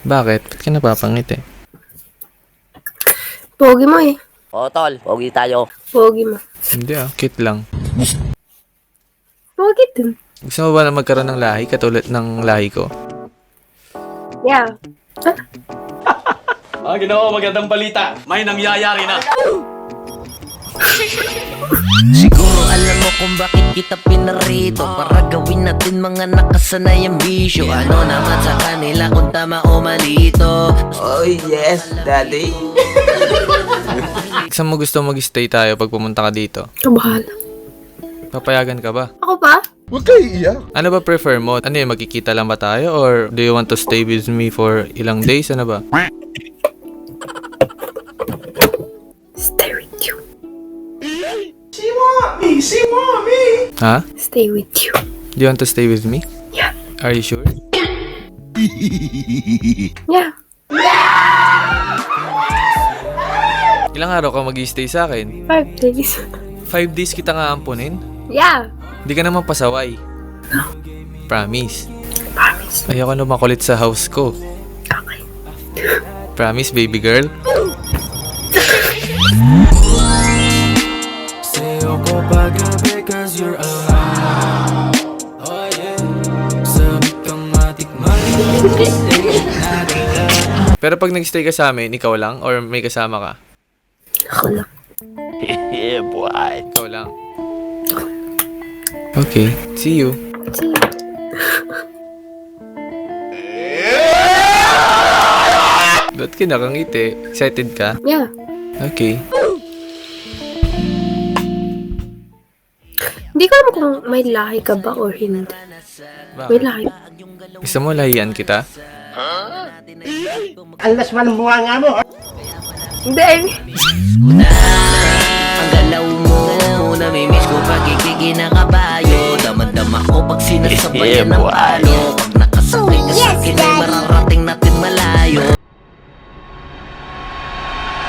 Bakit? Ba't ka napapangiti? Pogi mo eh. Oo, tol. Pogi tayo. Pogi mo. Hindi cute lang. Pogi din. Gusto mo ba na magkaroon ng lahi katulad ng lahi ko? Yeah. Ginoo, magandang balita. May nangyayari na. Siguro alam mo kung bakit kita pinarito, para gawin natin mga nakasanayang bisyo. Ano naman sa kanila kung tama o malito? Oh yes, daddy. Saan mo gusto mag-stay tayo pag pumunta ka dito? Kabahala. Papayagan ka ba? Ako pa? Huwag kayo iiyak. Ano ba prefer mo? Ano yung magkikita lang ba tayo? Or do you want to stay with me for ilang days? Ano ba? Stay with you. Si mommy. Ha? Stay with you. Do you want to stay with me? Yeah. Are you sure? Yeah. Ilang araw ka mag-stay sa akin? 5 days. 5 days kita nga ampunin? Yeah. Hindi ka naman pasaway. Promise. Promise. Ayoko na makulit sa house ko. Okay. Promise, baby girl? Pero pag nag-stay ka sa amin, ikaw lang? Or may kasama ka? Ako lang. Yeah, boy. Ikaw lang. Okay, see you. See you. Ba't ka nakangiti? Excited ka? Yeah. Okay. Hindi ko alam kung may lahi ka ba or hindi. May lahi. Gusto mo lahian kita? Alas man ang bunga nga mo. Hindi. Ang galaw mo, namimiss ko pagkikigi ng kabayo. Damad-dama ko pag sinasabayan ng palo. Pag nakasakay ka sa akin ay mararating natin malayo.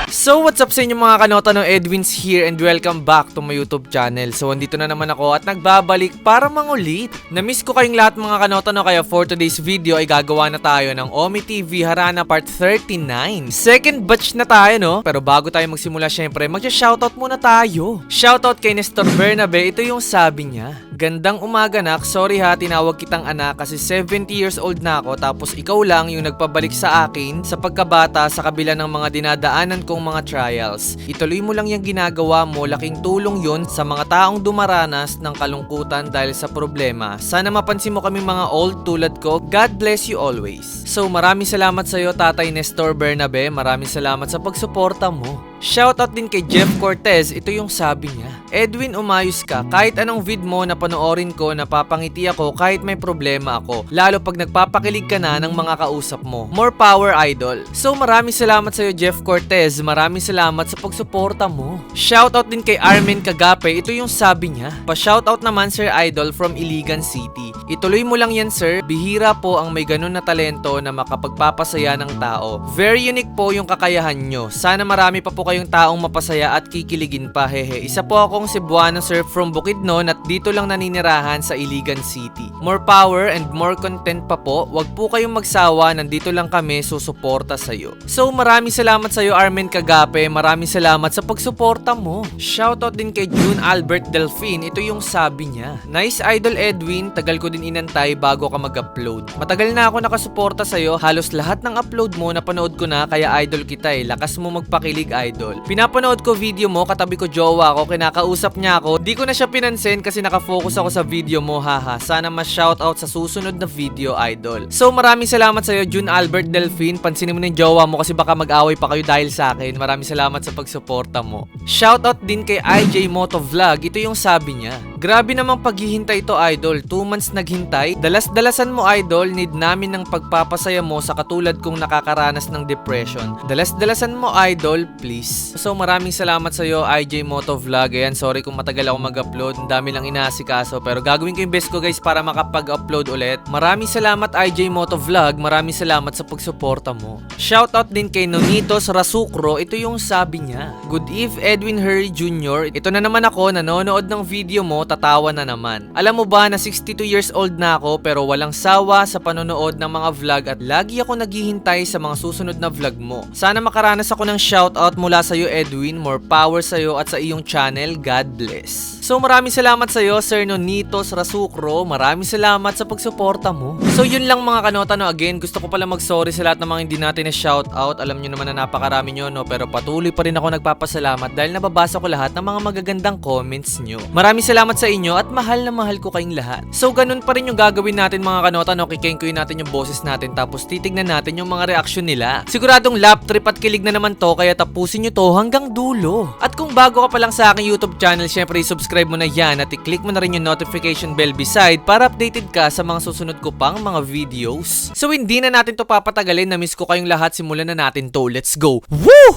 So what's up sa inyo mga kanota ng Edwin's here and welcome back to my YouTube channel. So andito na naman ako at nagbabalik para mangulit. Na-miss ko kayong lahat mga kanota no, kaya for today's video ay gagawa na tayo ng Omi TV Harana Part 39. Second batch na tayo no, pero bago tayo magsimula syempre magsa-shoutout muna tayo. Shoutout kay Nestor Bernabe, ito yung sabi niya. Gandang umaga nak, sorry ha tinawag kitang anak kasi 70 years old na ako tapos ikaw lang yung nagpabalik sa akin sa pagkabata sa kabila ng mga dinadaanan kong mga trials. Ituloy mo lang yung ginagawa mo, laking tulong yon sa mga taong dumaranas ng kalungkutan dahil sa problema. Sana mapansin mo kami mga old tulad ko. God bless you always. So maraming salamat sa iyo Tatay Nestor Bernabe, maraming salamat sa pagsuporta mo. Shoutout din kay Jeff Cortez, ito yung sabi niya. Edwin, umayos ka. Kahit anong vid mo na panoorin ko, napapangiti ako kahit may problema ako. Lalo pag nagpapakilig ka na ng mga kausap mo. More power, idol. So maraming salamat sa iyo Jeff Cortez, maraming salamat sa pagsuporta mo. Shoutout din kay Armin Kagape, ito yung sabi niya. Pa-shoutout naman Sir Idol from Iligan City. Ituloy mo lang yan sir, bihira po ang may ganun na talento na makapagpapasaya ng tao. Very unique po yung kakayahan nyo. Sana marami pa po kayong taong mapasaya at kikiligin pa, hehe. Isa po akong Cebuano sir from Bukidnon at dito lang naninirahan sa Iligan City. More power and more content pa po. Wag po kayong magsawa, nandito lang kami susuporta sa'yo. So maraming salamat sa'yo Armin Kagape, maraming salamat sa pagsuporta mo. Shoutout din kay June Albert Delphine, ito yung sabi niya. Nice Idol Edwin, tagal ko din inantay bago ka mag-upload. Matagal na ako nakasuporta sa'yo, halos lahat ng upload mo napanood ko na kaya idol kita eh. Lakas mo magpakilig idol. Pinapanood ko video mo, katabi ko jowa ko, kinakausap niya ako. Di ko na siya pinansin kasi nakafocus ako sa video mo, haha. Sana mas shoutout sa susunod na video, idol. So maraming salamat sa iyo, June Albert Delphine. Pansinin mo na yung jowa mo kasi baka mag-away pa kayo dahil sa akin. Maraming salamat sa pagsuporta mo. Shoutout din kay IJ Moto Vlog. Ito yung sabi niya. Grabe namang paghihintay ito, idol. 2 months naghintay. Dalas-dalasan mo, idol. Need namin ng pagpapasaya mo sa katulad kong nakakaranas ng depression. Dalas-dalasan mo, idol, please. So maraming salamat sa iyo, IJ Moto Vlog. Ayan, sorry kung matagal ako mag-upload. Ang dami lang inaasikaso. Pero gagawin ko yung best ko guys para makapag-upload ulit. Maraming salamat IJ Moto Vlog. Maraming salamat sa pagsuporta mo. Shoutout din kay Nonitos Rasukro. Ito yung sabi niya. Good eve, Edwin Hurry Jr. Ito na naman ako, nanonood ng video mo tatawa na naman. Alam mo ba na 62 years old na ako pero walang sawa sa panonood ng mga vlog at lagi ako naghihintay sa mga susunod na vlog mo. Sana makaranas ako ng shoutout mula sa'yo Edwin, more power sa'yo at sa iyong channel, God bless. So maraming salamat sa'yo Sir Nonitos Rasukro, maraming salamat sa pagsuporta mo. So yun lang mga kanota no, again gusto ko pala mag-sorry sa lahat ng mga hindi natin na shoutout. Alam nyo naman na napakarami nyo no, pero patuloy pa rin ako nagpapasalamat dahil nababasa ko lahat ng mga magagandang comments nyo. Maraming salamat sa inyo at mahal na mahal ko kayong lahat. So ganun pa rin yung gagawin natin mga kanota no, kikengkuin natin yung boses natin tapos titignan natin yung mga reaksyon nila. Siguradong lap trip at kilig na naman to kaya tapusin nyo to hanggang dulo. At kung bago ka pa lang sa aking YouTube channel, syempre subscribe mo na yan at i-click mo na rin yung notification bell beside para updated ka sa mga susunod ko pang mga videos. So hindi na natin to papatagalin, na-miss ko kayong lahat, simulan na natin to. Let's go! Woo!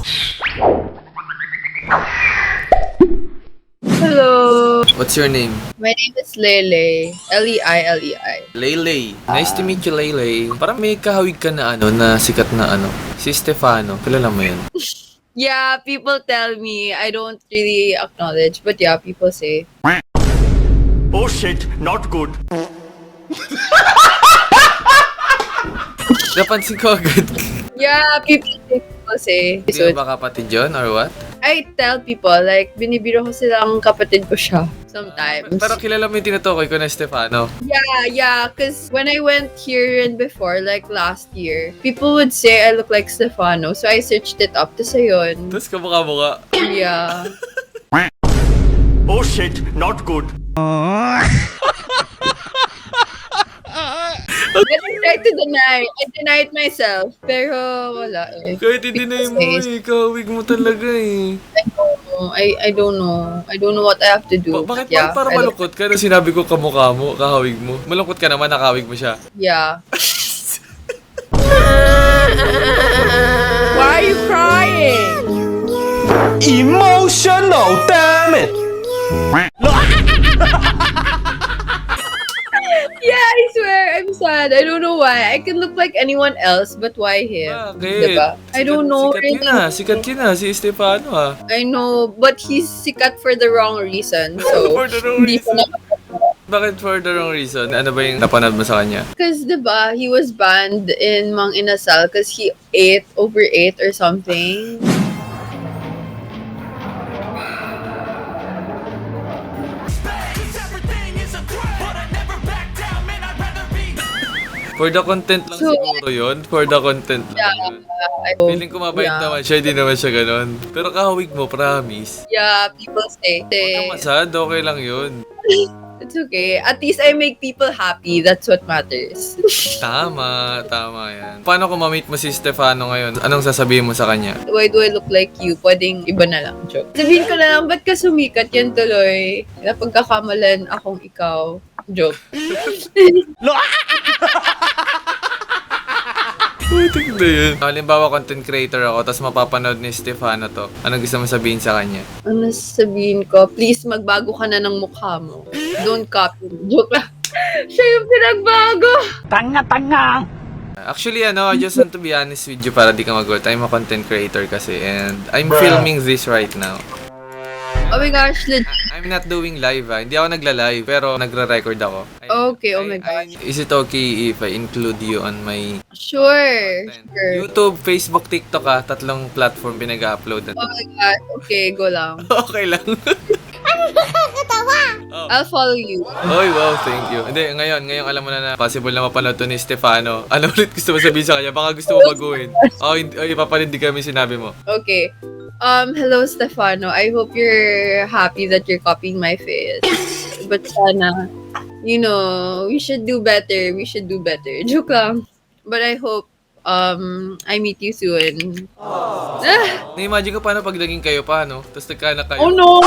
Hello. What's your name? My name is Lele. L-E-I-L-E-I. Leylay. Nice to meet you, Leylay. Parang may kahawig ka na na sikat na si Stefano. Kilala mo yun? Yeah, people tell me. I don't really acknowledge, but yeah, people say. Oh shit, not good. Napansin ko agad. Yeah, people say. Hindi So, mo ba kapatid yun or what? I tell people, like, binibiro ko silang kapatid ko siya sometimes. Pero kilala mo yung tinutukoy ko na Stefano. Yeah, because when I went here and before, like last year, people would say I look like Stefano, so I searched it up. Tapos ayun. Tapos kamukha-mukha. Yeah. Oh shit, not good. I tried to deny. I denied myself. Pero wala eh. Kahit i-deny mo kahawig mo talaga I don't know. I don't know what I have to do. Bakit Yeah, para I don't- malungkot ka na sinabi ko kamukha mo, kahawig mo? Malungkot ka naman, nakahawig mo siya. Yeah. Why are you crying? Emotional, damn it! Yeah, I swear, I'm sad. I don't know why. I can look like anyone else, but why him? Bakit? Diba? I don't know. Sikat yun na, si Stefano I know, but he's sikat for the wrong reason. So, For the wrong hindi ko reason. na- Bakit for the wrong reason? Ano ba yung napanood mo sa kanya? Because, diba, he was banned in Mang Inasal because he overate or something. For the content lang So, siguro yun? For the content lang Yeah. yun. I, Feeling ko mabait yeah. naman siya, hindi naman siya ganun. Pero kahawig mo, promise. Yeah, people say. Huwag kang masad, okay lang yun. It's okay. At least I make people happy. That's what matters. Tama yan. Paano kung ma-meet mo si Stefano ngayon? Anong sasabihin mo sa kanya? Why do I look like you? Pwedeng iba na lang. Joke. Sabihin ko na lang, ba't ka sumikat yan tuloy? Napagkakamalan akong ikaw. Joke. Putik na yun. Halimbawa, content creator ako, tapos mapapanood ni Stefano to. Anong gusto mo sabihin sa kanya? Ano sabihin ko? Please, magbago ka na ng mukha mo. Don't copy me. Joke lang. Siya yung pinagbago. Actually, I just want to be honest with you para di ka mag-gulat. I'm a content creator kasi and I'm filming this right now. Oh my gosh, legit. I'm not doing live Hindi ako nagla-live, pero nagre-record ako. Okay, oh my gosh. Is it okay if I include you on my Sure. Sure. YouTube, Facebook, TikTok tatlong platform pinag-upload. Oh my God. Okay, go lang. Okay lang. I'll follow you. Oy, wow, thank you. Hindi, ngayon alam mo na possible na mapanood to ni Stefano. Ano ulit gusto mo sabihin sa kanya? Baka gusto mo baguhin. Ipapalit di kami sinabi mo. Okay. Hello, Stefano. I hope you're happy that you're copying my face. But sana, we should do better. We should do better. Joke lang. But I hope, I meet you soon. Na-imagine ko paano pag naging kayo pa, no? Tapos nagkaanak kayo. Oh no!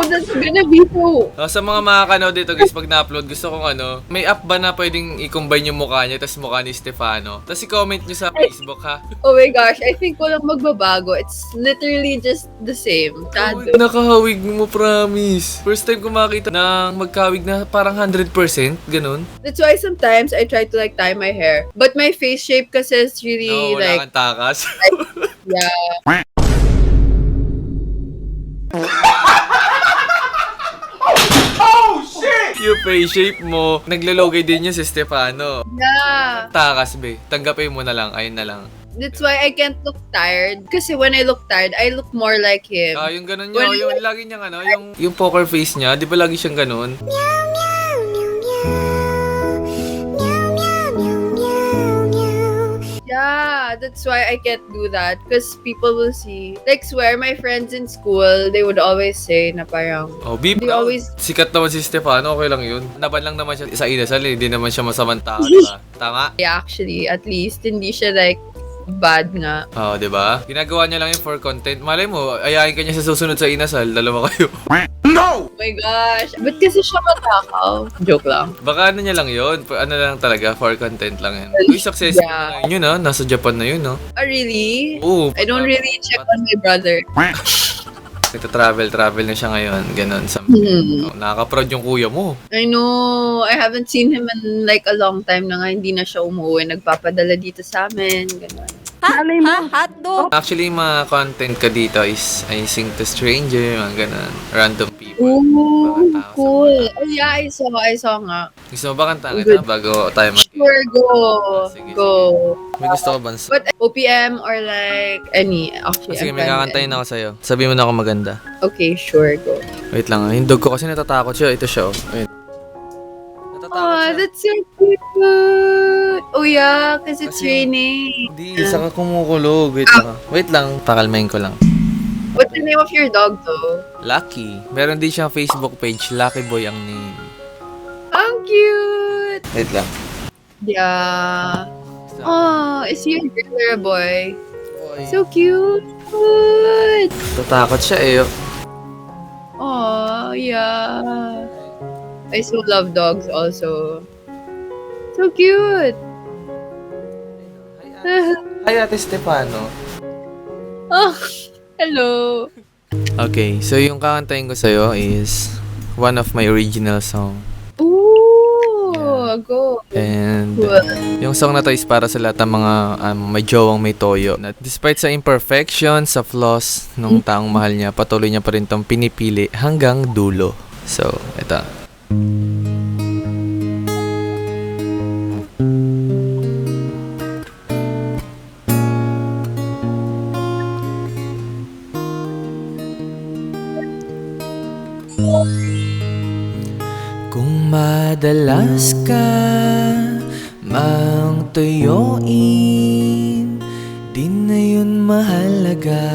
That's gonna be so... Sa mga makakanood dito guys, pag na-upload, gusto kong may app ba na pwedeng i-combine yung mukha niya, tapos mukha ni Stefano? Tapos i-comment nyo sa Facebook, ha? Oh my gosh, I think walang magbabago. It's literally just the same. Sad. Nakahawig mo, promise. First time ko makita na magkahawig na parang 100%, ganun. That's why sometimes I try to like tie my hair. But my face shape kasi is really No, wala like... kang takas. Yeah. Oh yung face shape mo. Naglalogay din yun si Stefano. Yeah. Takas, be. Tanggapin mo na lang. Ayun na lang. That's why I can't look tired. Kasi when I look tired, I look more like him. Yung ganun niya. Yung lagi niyang yung poker face niya. Di ba lagi siyang ganun? Yeah, that's why I can't do that. Because people will see. Like, swear, my friends in school, they would always say na parang, Oh, be They proud. always- Sikat naman si Stefano. Okay lang yun. Naban lang naman siya sa inasal. Hindi naman siya masamang tao, diba? Tama? yeah, actually, at least, hindi siya like, bad nga. Oo, di ba? Ginagawa niya lang yun for content. Malay mo, ayahin ka niya sa susunod sa inasal. Dalawa kayo. Oh my gosh. Ba't kasi siya matakaw? Joke lang. Baka ano niya lang yun. Ano lang talaga, for content lang yun. Uy, successful Yeah. na yun, Nasa Japan na yun, Really? Oo. I don't really check on my brother. Travel na siya ngayon. Ganon. Nakaka-proud yung kuya mo. I know. I haven't seen him in like a long time na nga. Hindi na siya umuwi. Nagpapadala dito sa amin. Ganon. Actually, mga content ka dito is I sing to stranger, mga ganon. Random people. Ooh, Mga tao sa cool. mga- Oh yeah, I saw nga. Gusto mo ba kanta Good. kita bago tayo mag- Sure, go. Sige, Go. May gusto ko ba? But OPM or like any. Actually, Sige, I'm may fine with kakantayin ako sa'yo. Sabi mo na ako maganda. any. Okay, sure, go. Wait lang, yung dog ko kasi natatakot siya. Ito siya, oh. Wait. Natatakot Oh, siya. that's so cute. Oh yeah, because it's Kasi- raining. Hindi, saka kumukulog. Wait lang, pakalmahin ko lang. What's the name of your dog though? Lucky. Meron din siyang Facebook page, Lucky Boy ang name. Ang cute. Wait lang. Yeah. Oh, is he a girl or a boy? Boy. So cute. Tatakot siya eh. Oh, yeah. I so love dogs also. So cute. Hi, Ate Stefano. Oh, hello. Okay, so yung kakantayin ko sa'yo is one of my original song. Ooh, go. And Cool. yung song na to is para sa lahat ng mga may jowang may toyo. Na despite sa imperfections, sa flaws nung taong mahal niya, patuloy niya pa rin tong pinipili hanggang dulo. So, ito. Kung madalas ka mang tuyuin, di na yun mahalaga.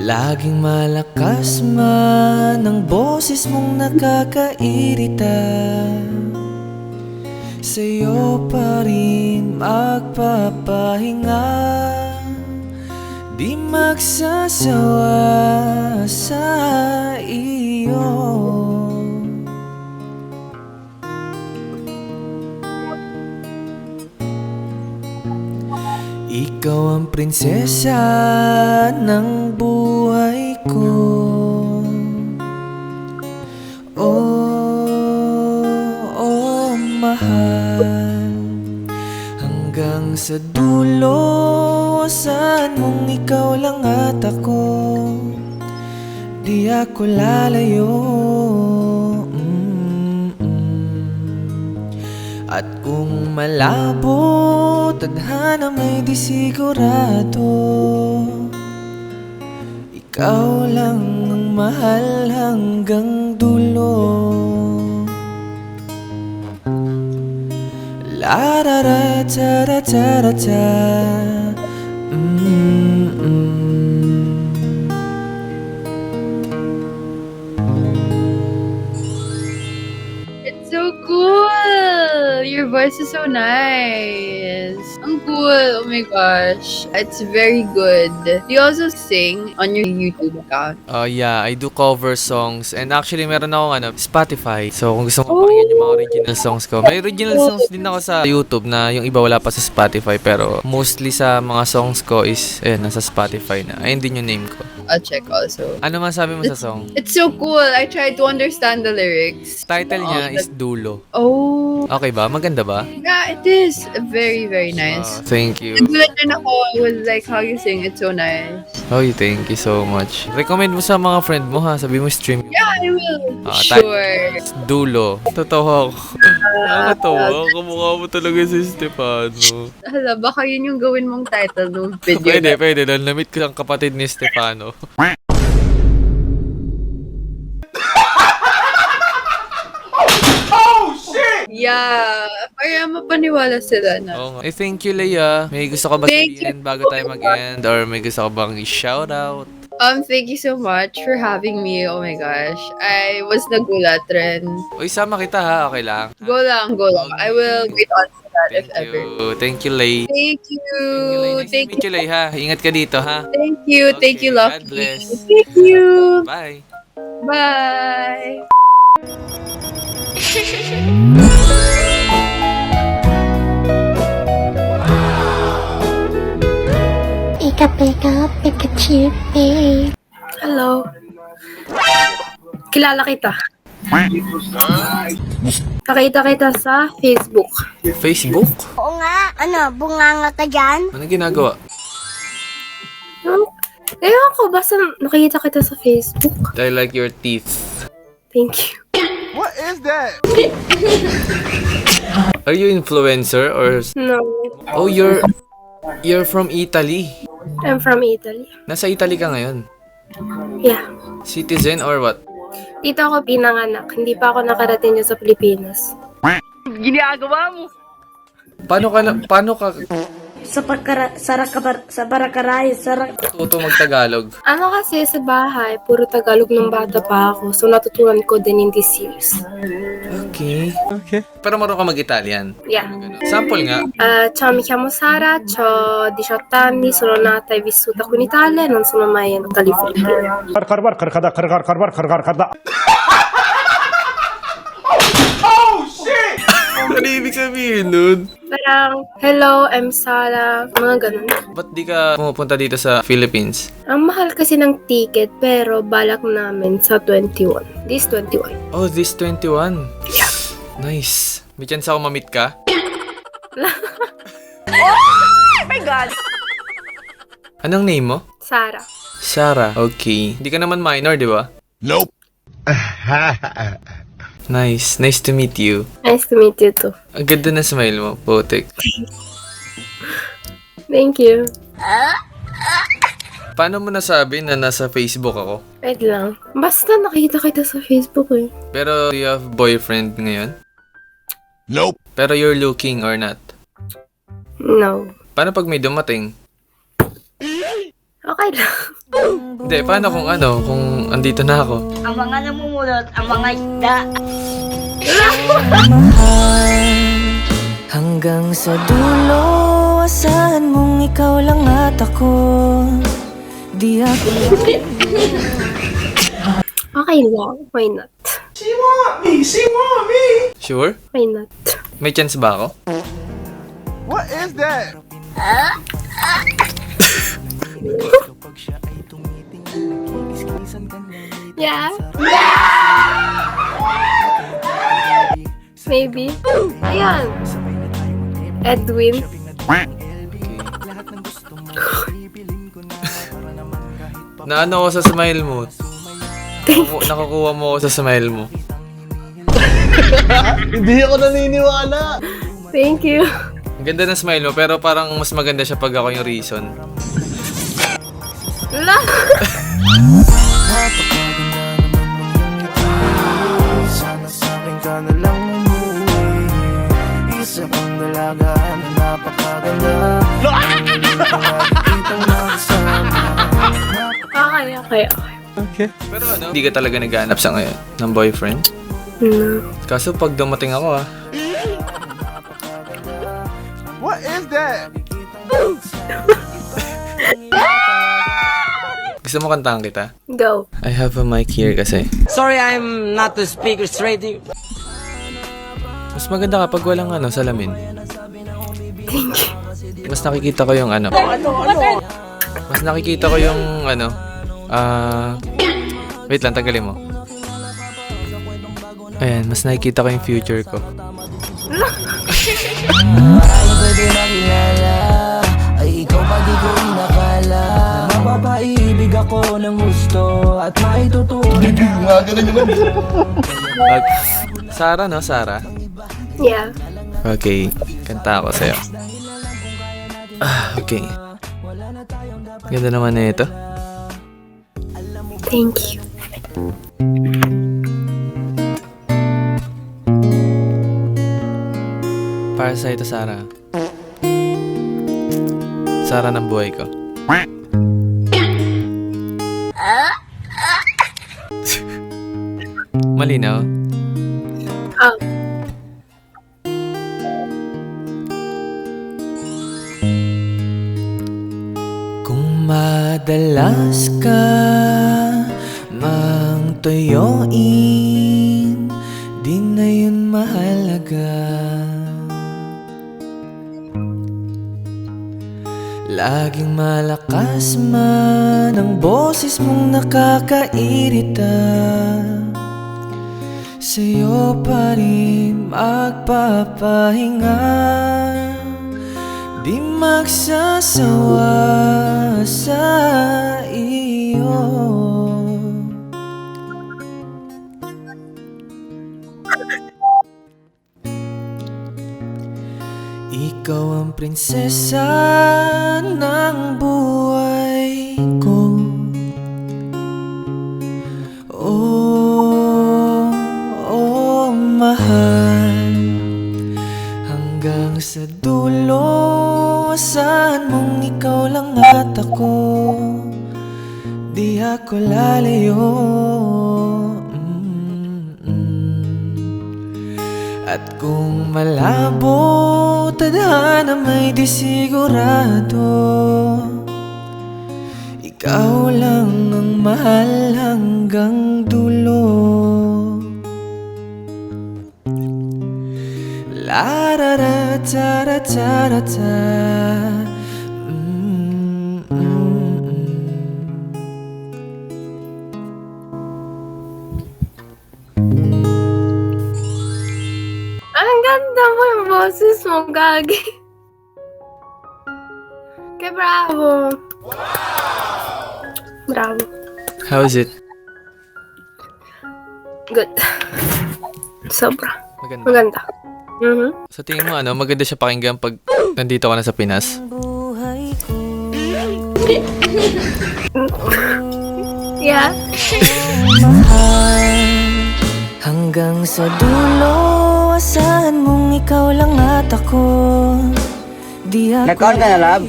Laging malakas man ang boses mong nakakairita, sa'yo pa rin magpapahinga. Di magsasawa sa iyo. Ikaw ang prinsesa ng buhay ko. Oh, mahal. Hanggang sa dulo, saan mong ikaw lang at ako, di ako lalayo. At kung malabo, tadhana may di sigurado, ikaw lang ang mahal hanggang dulo. La da da da da da da da. It's so cool. Your voice is so nice. Ang cool. Oh my gosh. It's very good. Do you also sing on your YouTube account? Yeah, I do cover songs. And actually, meron akong Spotify. So, kung gusto mo pakinggan yung mga original songs ko. May original songs din ako sa YouTube na yung iba wala pa sa Spotify. Pero mostly sa mga songs ko is, nasa Spotify na. Ayun din yung name ko. I'll check also. Ano man sabi mo sa song? It's so cool. I tried to understand the lyrics. Title niya is Dulo. Oh. Okay ba? Maganda Maganda ba? Yeah, it is very, very nice. Thank you. Nagulat din ako with like how you sing. It's so nice. Oh, thank you so much. Recommend mo sa mga friend mo ha. Sabi mo stream. Yeah, I will. Sure. Sure. Dulo. Totoo ako. Nakakatawa. Kamukha mo talaga si Stefano. Hala, baka yun yung gawin mong title ng video. Pwede. Namit ko ang kapatid ni Stefano. Yeah, para mapaniwala sila na. Oo nga. Thank you, Leia. May gusto ka ba Thank sabihin bago tayo mag-end? Or may gusto ka bang i-shoutout? Thank you so much for having me. Oh my gosh. I was nagulat rin. Uy, sama kita ha. Okay lang. Go lang. I will wait on for that if Thank ever. you. Thank you, Lei. Thank you. Nice to meet you, Lei, ha. Ingat ka dito, ha. Thank you. Thank you, Okay, Lucky. God bless. Thank you. Bye. Bye. Pika, Pikachu, babe. Hello. Kilala kita. Nakita kita sa Facebook. Facebook? Oo nga, ano, bunganga ka dyan? Ano ginagawa? Ewan ko, basta nakita kita sa Facebook. I like your teeth. Thank you. What is that? Are you influencer or... No, Oh, you're from Italy. I'm from Italy. Nasa Italy ka ngayon. Yeah. Citizen or what? Dito ako pinanganak. Hindi pa ako nakarating dyan sa Pilipinas. Paano ka Sa barakaray, tuto magtagalog? Ano kasi sa bahay, puro Tagalog ng bata pa ako. So natutunan ko din in these years. Okay. Pero marunong ka mag-Italian. Yeah. Sample nga. Ciao, mi chiamo Sara, ho 18 anni, sono nata e vissuta qui in Italia e non sono mai andata lì fuori. Ano ibig sabihin nun? Parang, hello, I'm Sara, mga ganun. Ba't di ka pumupunta dito sa Philippines? Ang mahal kasi ng ticket, pero balak namin sa 21. This 21. Oh, this 21. Yeah. Nice. May chance ako ma-meet ka? Oh my God! Anong name mo? Sara. Sarah. Okay. Hindi ka naman minor, di ba? Nope. Nice. Nice to meet you. Nice to meet you too. Ang ganda na smile mo, putik. Thank you. Paano mo nasabi na nasa Facebook ako? Wait lang. Basta nakita kita sa Facebook eh. Pero do you have boyfriend ngayon? Nope. Pero you're looking or not? No. Paano pag may dumating? Okay lang. Hindi, paano kung kung andito na ako? Ang mga namumulot, ang mga isda. Hanggang sa dulo, asahan mong ikaw lang at ako. Di ako Okay lang. Why not? She want me. Sure? Why not? May chance ba ako? What is that? Yeah. Maybe. Ayan. Edwin. Naano ako sa smile mo? Nakakuha mo ako sa smile mo. Hindi ako naniniwala. Thank you. Ang ganda ng smile mo, pero parang mas maganda siya pag ako yung reason. La. sana sa'kin ka na lang umuwi. Isa kang dalaga na napakaganda. Kitang makasama. Okay. Pero hindi ka talaga naghahanap sa ngayon ng boyfriend? No. Kaso pag dumating ako What is that? gusto mo kantahan kita? Go. I have a mic here kasi. Sorry, I'm not the speaker straight. Mas maganda kapag walang salamin. Thank you. Mas nakikita ko yung Mas nakikita ko yung wait lang, tanggalin mo. Ayan, mas nakikita ko yung future ko. Mga ganun naman. Sarah, no? Sarah? Yeah. Okay, kanta ako sa'yo. Okay. Ganda naman na ito. Thank you. Para sa ito, Sarah. Sarah ng buhay ko. Malinaw? Ah, Kung madalas ka mang tuyuin, di na yun mahalaga. Laging malakas man ang boses mong nakakairita, sa'yo pa rin magpapahinga. Di magsasawa sa iyo. Ikaw ang prinsesa ng buhay ko. Oh, oh, mahal. Hanggang sa dulo, saan mong ikaw lang at ako, di ako lalayo. At kung malabo, tadhana may di sigurado, ikaw lang ang mahal hanggang dulo. La ra ra ta ra ta ra ta. ang ganda mo yung boses mo, Gagi. Kaya bravo. Bravo. How is it? Good. Sobra. Maganda. Maganda. Mhm. Sa tingin mo, ano, maganda siya pakinggan pag nandito ka na sa Pinas? Yeah. Hanggang sa dulo, asahan mong ikaw lang at ako, di ako Nag-on ka na, love?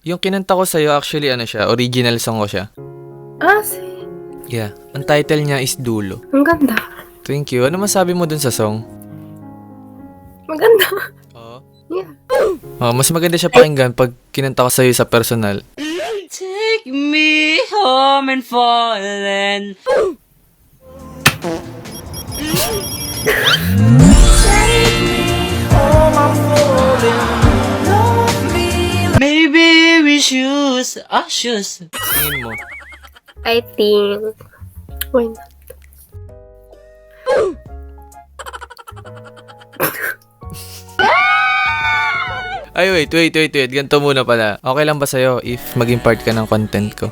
Yung kinanta ko sa'yo, actually, ano siya, original song ko siya. Ah, Yeah, ang title niya is Dulo. ang ganda. Thank you. Ano masabi mo dun sa song? Maganda. Oo. Yeah. Oh, mas maganda siya pakinggan pag kinanta ko sa'yo sa personal. Take me home and fallen. Maybe we shoes, shoes. Tingin mo. I think. Why not? Ay, wait. Ganito muna pala. Okay lang ba sa'yo if maging part ka ng content ko?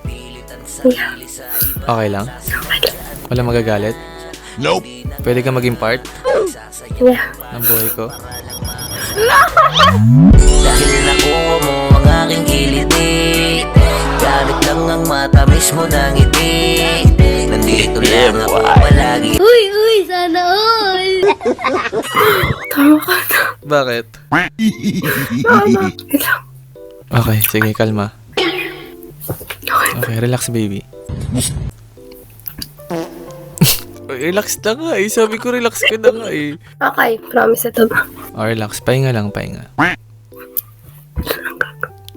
Yeah. Okay lang? Wala magagalit? Nope. Pwede ka maging part Yeah. ng buhay ko? Dahil nakuha mo ang aking kiliti, gamit lang ang matamis mo ng ngiti. Nandito lang ako palagi. Uy, sana all! Tama ka na. Bakit? Tama. Wait lang. Okay, sige, kalma. Okay, relax baby. Relax na nga eh. Sabi ko relax ka na nga eh. Okay, promise ito ba? Oh, relax. Pahinga lang, pahinga.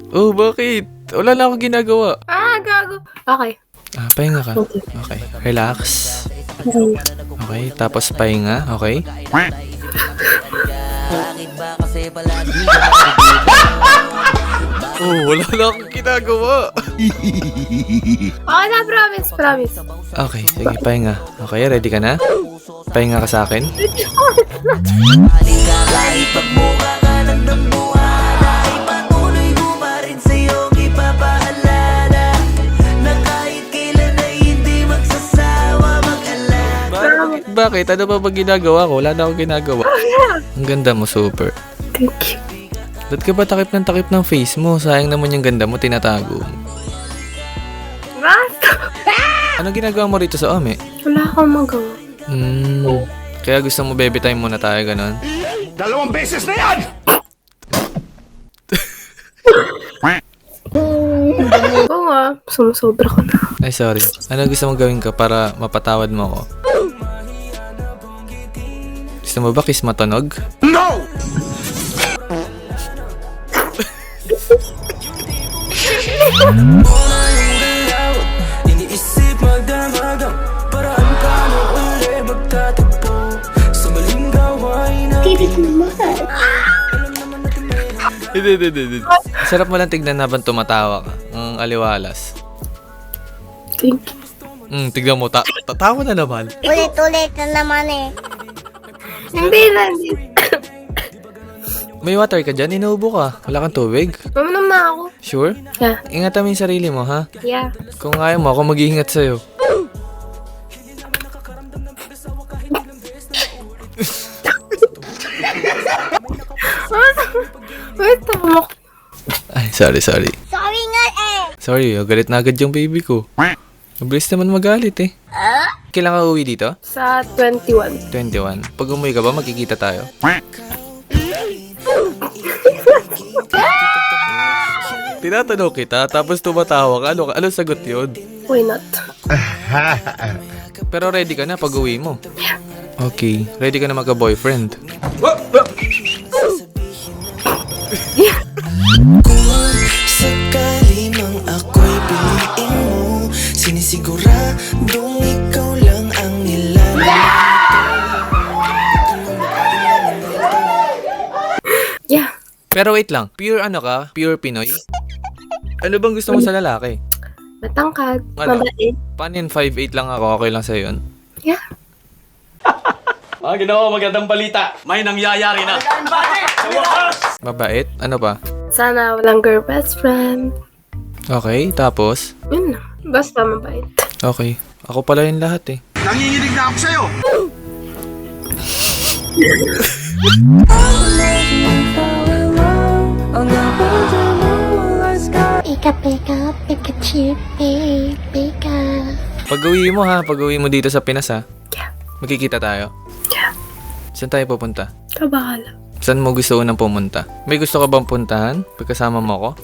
Oh, bakit? Wala na akong ginagawa. Ah, gago. Okay. Pahinga ka. Okay, relax. Okay, tapos pahinga. Okay? Bakit ba kasi palagi Oh, wala na akong ginagawa. Okay na, promise. Okay, sige, pahinga. Okay, ready ka na? Pahinga ka sa akin? Balik ka kahit pagbuka ka ng dambuhala, ipatuloy mo pa rin sa'yo ipapaalala na kahit kailan Bakit? Ano ba ginagawa ko? Wala na akong ginagawa. Ang ganda mo, super. Thank you. Ba't ka ba takip ng face mo? Sayang naman yung ganda mo, tinatago mo. Basta! Anong ginagawa mo rito sa Ome? Wala akong magawa. Kaya gusto mo baby time muna tayo, ganon? 2 beses na yan! Oo nga, sumusobra ko na. Ay, sorry. Ano gusto mo gawin ka para mapatawad mo ako? Gusto mo ba kiss matunog? No! Tirik naman. Hindi. Sarap mo lang tignan habang tumatawa ka. Ang aliwalas. Thank you. Tignan mo, tatawa na naman. Ulit-ulit na naman eh. Hindi na. May water ka dyan, inuubo ka. Wala kang tubig. Uminom na ako. Sure? Yeah. Ingatan mo yung sarili mo, ha? Yeah. Kung ayaw mo, ako mag-iingat sa'yo. Wait, tama ko. Ay, sorry. Sorry nga eh. Sorry, galit na agad yung baby ko. Mabilis naman magalit eh. Kailan ka uwi dito? Sa 21. 21. Pag umuwi ka ba, magkikita tayo? Tinatanong kita, tapos tumatawa ka. Ano sagot yun? Why not? Pero ready ka na pag uwi mo. Okay, ready ka na magka-boyfriend. Sakali mang ako'y piliin mo, sinisiguradong ikaw lang ang nilalang. Yeah. Pero wait lang, pure ano ka? Pure Pinoy? Ano bang gusto mo sa lalaki? Matangkad. Ano? Mabait. Paano yun? 5'8 lang ako, okay lang sa'yo yun? Yeah. Mga ginawa, magandang balita. May nangyayari na. Mabait? Ano pa? Sana walang girl best friend. Okay, tapos? Yun na. Basta mabait. Okay. Ako pala yung lahat eh. Nanginginig na ako sa'yo. Pika, Pikachu, Pika. Pag-uwi mo ha, pag-uwi mo dito sa Pinas ha. Yeah. Magkikita tayo. Yeah. Saan tayo pupunta? Kabahala. Saan mo gusto unang pumunta? May gusto ka bang puntahan? Pagkasama mo ako?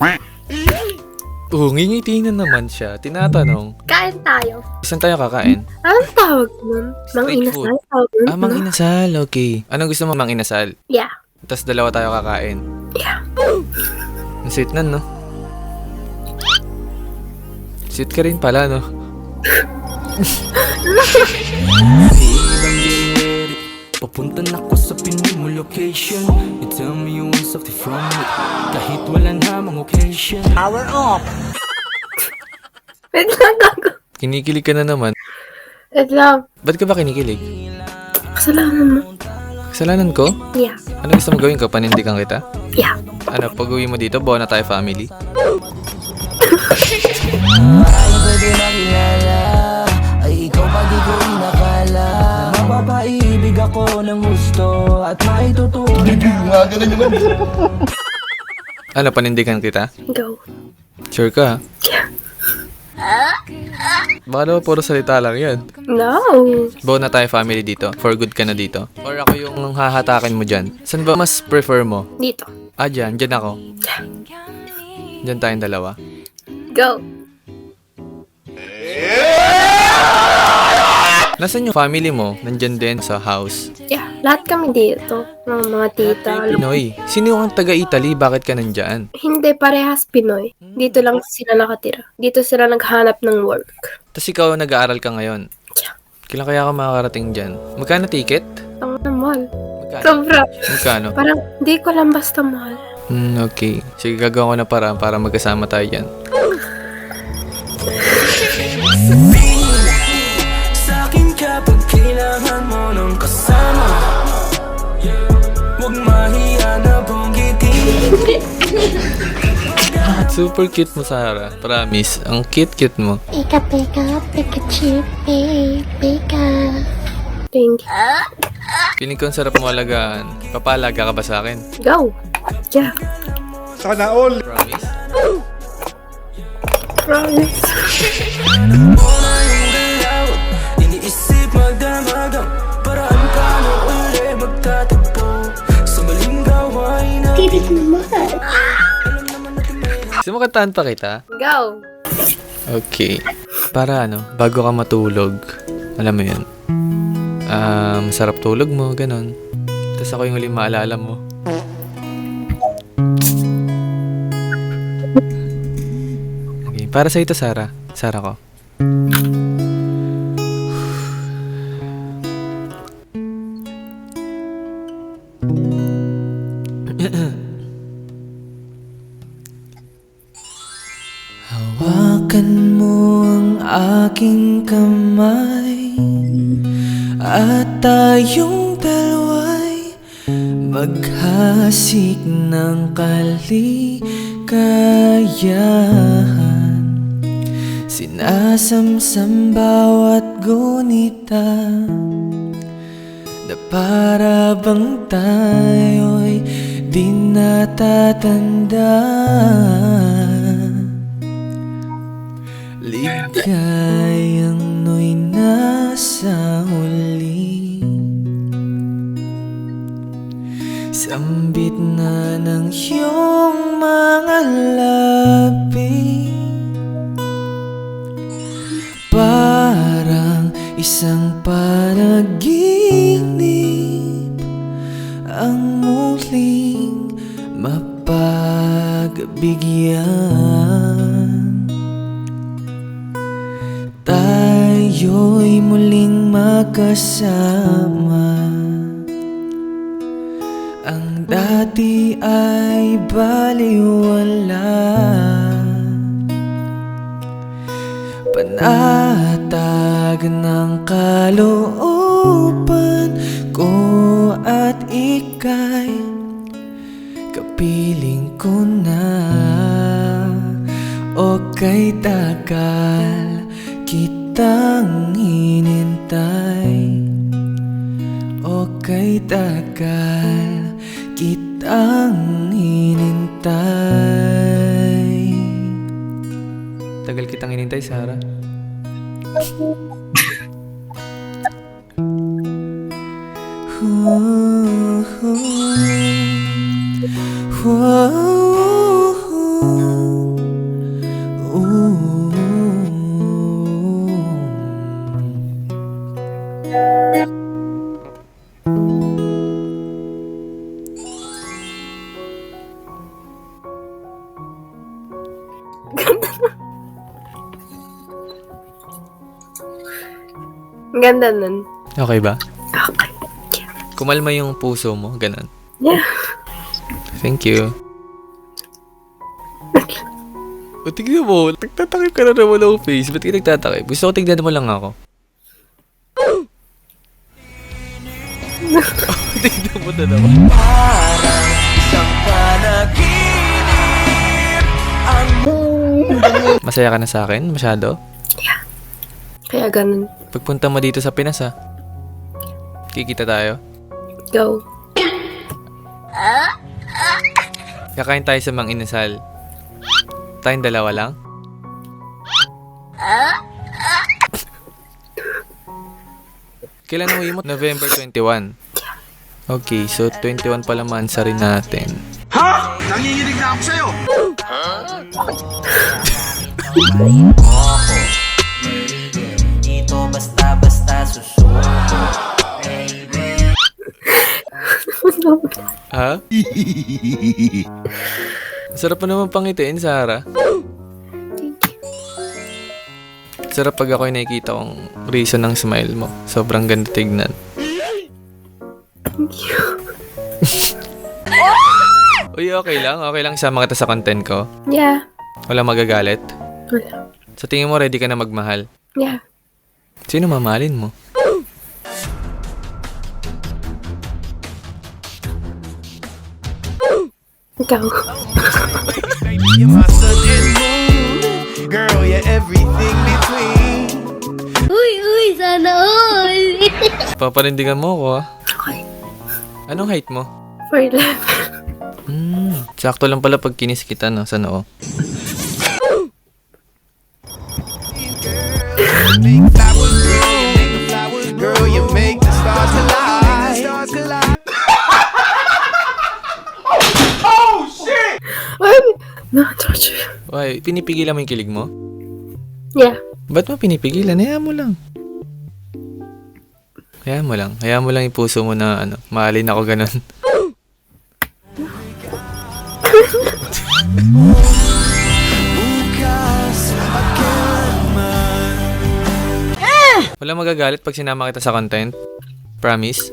Ngingiti na naman siya. Tinatanong. Kain tayo. Saan tayo kakain? Anong tawag nun? Mang Street inasal? food. Tawag nun, Mang no? inasal, okay. Anong gusto mo mang inasal? Yeah. Tapos dalawa tayo kakain. Yeah. Ang sweet nun, no? Sweet ka rin pala, no? Papunta na ko sa Pinoy mo location. You tell me you want something from me, kahit wala namang occasion. Power off. Wait lang, gago. Kinikilig ka na naman. Wait lang. Ba't ka ba kinikilig? Kasalanan mo. Kasalanan ko? Yeah. Ano gusto mo gawin ko? Panindigan kita? Yeah. Ano, pag-uwi mo dito, buo na tayo family? Paano pwede makilala? Ay ikaw pa di ko inakala. Mapapaibig ako ng gusto at maitutunan. Mga ganun naman. Ano, panindigan kita? Go. Sure ka? Yeah. Baka naman puro salita lang yan. No. Buo na tayo family dito. For good ka na dito. Or ako yung hahatakin mo dyan. Saan ba mas prefer mo? Dito. Ah, dyan. Dyan ako. Dyan tayong dalawa. Go. Nasaan yung family mo? Nandyan din sa house. Yeah. Lahat kami dito. Mga tita. Pinoy. Sino yung taga-Italy? Bakit ka nandyan? Hindi, parehas Pinoy. Dito lang sila nakatira. Dito sila naghanap ng work. Tapos ikaw nag-aaral ka ngayon. Yeah. Kailan kaya ka makakarating dyan? Magkano ticket? Ang mahal. Magkano? Sobra. Magkano? Parang di ko lang basta mahal. Okay. Sige, gagawa ko na para magkasama tayo dyan. Sa'kin kapag kailangan mo ng kasama, huwag mahiya na banggitin. Super cute mo, Sarah. Promise. Ang cute-cute mo. Pika, Pikachu, Pika. Thank you. Feeling ko ang sarap mo alagaan. Papalaga ka ba sa akin? Go! Yeah. Sana all. Promise? Promise. Iniisip magdamagang paraan paano uli magtatagpo sa maling gawain na Titik naman. Gusto mo kantahan pa kita? Go! Okay. Para bago ka matulog, alam mo yun, sarap tulog mo, ganon. Tapos ako yung huling maalala mo. Okay. Para sa ito, Sarah. Sarah ko. Hawakan mo ang aking kamay at tayong dalawa'y maghasik ng kaligayahan. Sinasamsam bawat gunita na para bang tayo'y di natatanda. Ligayang no'y nasa huli, sambit na ng iyong mga labi. Parang isang panaginip ang muling mapagbigyan. Tayo'y muling magkasama. Ang dati ay baliwala. Panatag ng kalooban ko at ika'y kapiling ko na. O kay tagal kitang hinintay, o kay tagal kitang hinintay. Tagal kitang hinintay, Sarah. Ang ganda nun. Okay ba? Okay. Kumalma yung puso mo, ganon. Yeah. Thank you. O, tignan mo. Nagtatakip ka na naman ng face. Ba't ka nagtatakip? Gusto ko tignan mo lang ako. Tignan mo na naman. Masaya ka na sa akin? Masyado? Kaya ganun. Pagpunta mo dito sa Pinas, ha? Kikita tayo. Go. Kakain tayo sa Mang Inasal. Tayong dalawa lang? Kailan uwi mo? November 21. Okay, so 21 pala mansa rin natin. Ha? Nanginginig na ako sa'yo. Dito basta-basta susuko. Ha? Sarap pa naman pangitiin, Sarah. Sarap pag ako'y nakikita kong reason ng smile mo. Sobrang ganda tignan. Thank you. Uy, okay lang. Okay lang sama kita sa content ko. Yeah. Wala magagalit. Wala. Sa tingin mo, ready ka na magmahal? Yeah. Sino mamahalin mo? Ikaw. Girl, you're everything between. Uy, sana all. Papanindigan mo ako, ah. Okay. Anong height mo? 4'11". Sakto lang pala pag kinis kita, no, sa noo. Ay! Na-touch. Why, pinipigilan mo yung kilig mo? Yeah. Ba't mo pinipigilan? Hayaan mo lang. Hayaan mo lang. Hayaan mo lang yung puso mo na, ano, mahalin ako ganun. Wala magagalit pag sinama kita sa content? Promise?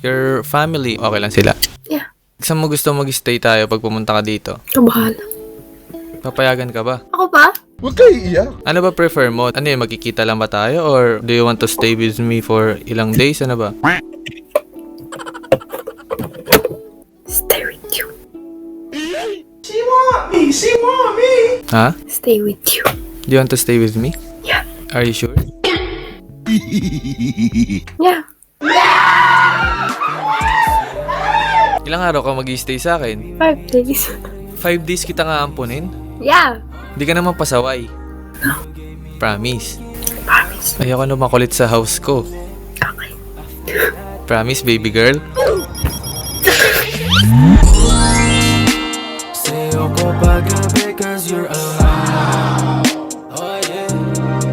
Your family, okay lang sila? Yeah. Saan mo gusto mag-stay tayo pag pumunta ka dito? Ito bahala. Papayagan ka ba? Ako ba? Huwag kayo iiyak. Ano ba prefer mo? Ano yun, magkikita lang ba tayo? Or do you want to stay with me for ilang days? Ano ba? Stay with you. Ha? Stay with you. Do you want to stay with me? Yeah. Are you sure? Yeah. Ilang araw ka mag-stay sa akin? 5 days. 5 days kita nga ampunin? Yeah. Hindi ka naman pasaway. Promise. Promise. Ayoko na makulit sa house ko. Okay. Promise, baby girl? Sa'yo ko paggabi cause you're alive. Oh yeah.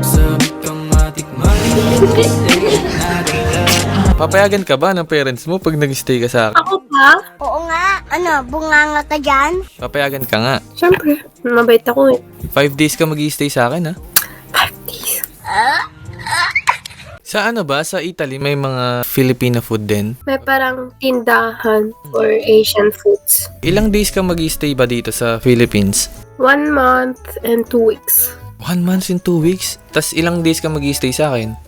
Sabi kang matik-matik. Papayagan ka ba ng parents mo pag nag-stay ka sa akin? Ako ba? Oo nga. Ano, bunganga ka dyan? Papayagan ka nga. Siyempre. Mabait ako eh. 5 days ka mag-stay sa akin, ha? 5 days. Sa ano ba? Sa Italy, may mga Filipino food din. May parang tindahan for Asian foods. Ilang days ka mag-stay ba dito sa Philippines? 1 month and 2 weeks. 1 month and 2 weeks? Tas ilang days ka mag-stay sa akin?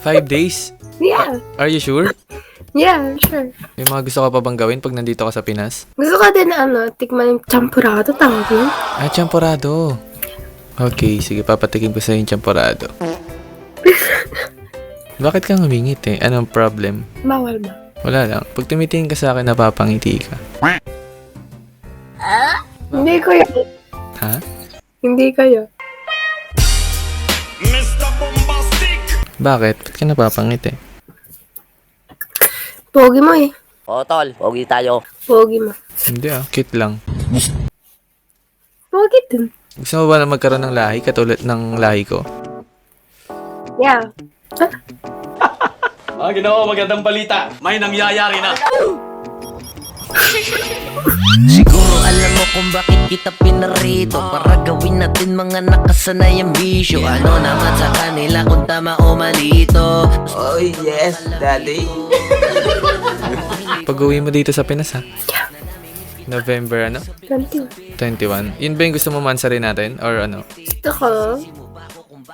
5 days? Yeah. Are you sure? Yeah, sure. May mga gusto ka pa bang gawin pag nandito ka sa Pinas? Gusto ka din tikman yung champurado, tawag mo? Ah, champorado. Okay, sige, papatikim ko sa yung champorado. Bakit ka ngumingit eh? Anong problem? Bawal ba? Wala lang. Pag tumitingin ka sa akin, napapangiti ka. Hindi ko yun. Ha? Hindi kayo. Bakit? Ba't ka napapangiti? Pogi mo eh. O tol, pogi tayo. Pogi mo. Hindi ah, cute lang. Pogi din. Gusto mo ba na magkaroon ng lahi katulad ng lahi ko? Yeah. Ginoo, magandang balita. May nangyayari na. Siguro alam mo kung bakit kita pinarito, para gawin natin mga nakasanayang bisyo. Ano naman sa kanila kung tama o malito. Oh yes, daddy. Pag-uwi mo dito sa Pinas ha? November ano? 21. 21. Yun ba yung gusto mo mansarin natin? Or ano? Gusto ko,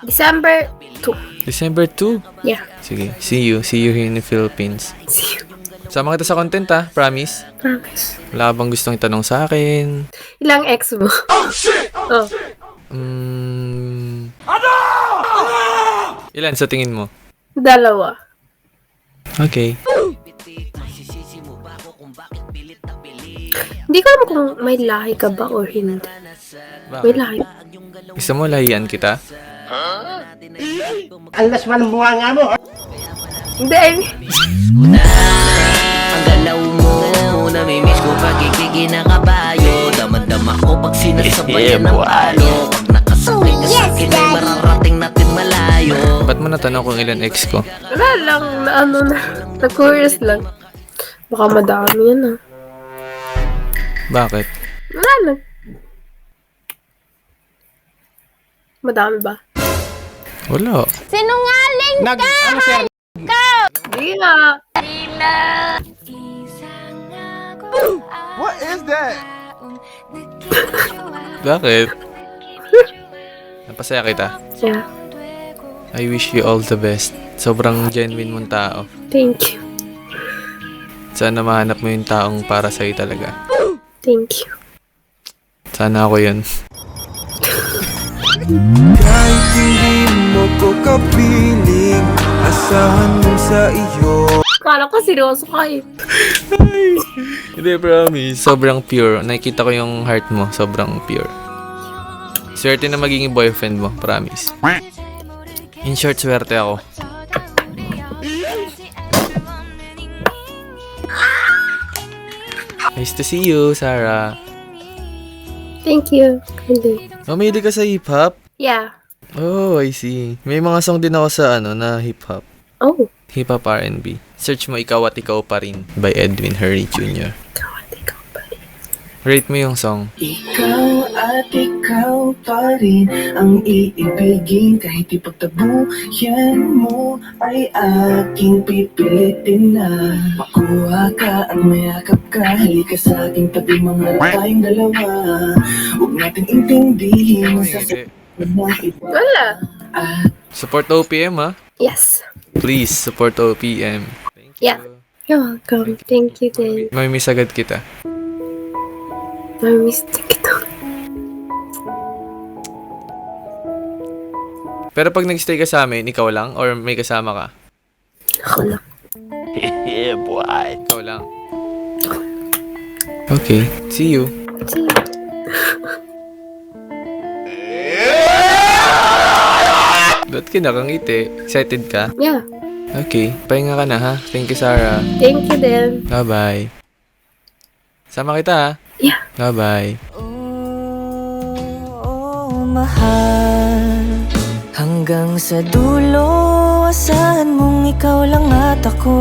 December 2. December 2? Yeah. Sige, see you. See you here in the Philippines. See you. Sama kita sa content ha, promise. Promise. Wala bang gustong itanong sa akin? Ilang ex mo? Oh, shit! Oh. Ilan sa tingin mo? 2. Okay. Hindi ko alam kung may lahi ka ba or hindi. May Bakit? lahi. Gusto mo lahian kita? Ang lasman ng bunga nga mo. Hindi, I mean, Ang galaw mo, namimiss ko pagkikiki na kabayo. Damadama ko pag sinasabayan ng palo. Pag nakasakay ka sa akin ay mararating natin malayo. Ba't mo natanong kung ilan ex ko? wala lang na ano na. Na-curious lang. Baka madami yan ah. Bakit? Wala lang. Madami ba? Wala. Sinungaling ka! Hindi nga. What is that? Bakit? Napasaya kita. Yeah. I wish you all the best. Sobrang genuine mong tao. Thank you. Sana mahanap mo yung taong para sa'yo talaga. Thank you. Sana ako yun. Kahit hindi mo ko kapiling, asahan mo sa iyo. Kala ko seryoso ka eh. Hindi, promise. Sobrang pure. Nakikita ko yung heart mo. Sobrang pure. Swerte na magiging boyfriend mo. Promise. In short, swerte ako. Nice to see you, Sarah. Thank you. Hindi. Mamili ka sa hip-hop? Yeah. Oh, I see. May mga song din ako sa na hip-hop. Oh. Hip-hop R&B. Search mo Ikaw at Ikaw Pa Rin by Edwin Hurley Jr. Rate mo yung song. Ikaw at ikaw pa rin ang iibigin kahit ipagtabuyan mo ay aking pipilitin na makuha ka at mayakap ka. Halika sa aking tabi, mga tayong dalawa. Huwag natin intindihin ang sasabihin na ito. Wala. Support OPM ha. Yes. Please, support OPM. Thank you. Yeah. You're welcome. Thank you din. May miss agad kita. Namiss din kita. Pero pag nag-stay ka sa amin, ikaw lang? Or may kasama ka? Ako lang. Ikaw lang. Okay. See you. See you. Ba't ka nakangiti? Excited ka? Yeah. Okay. Pahinga ka na ha. Thank you, Sarah. Thank you din. Bye-bye. Sama kita ha. Yeah. Bye-bye. Oh, mahal, hanggang sa dulo, asahan mong ikaw lang at ako.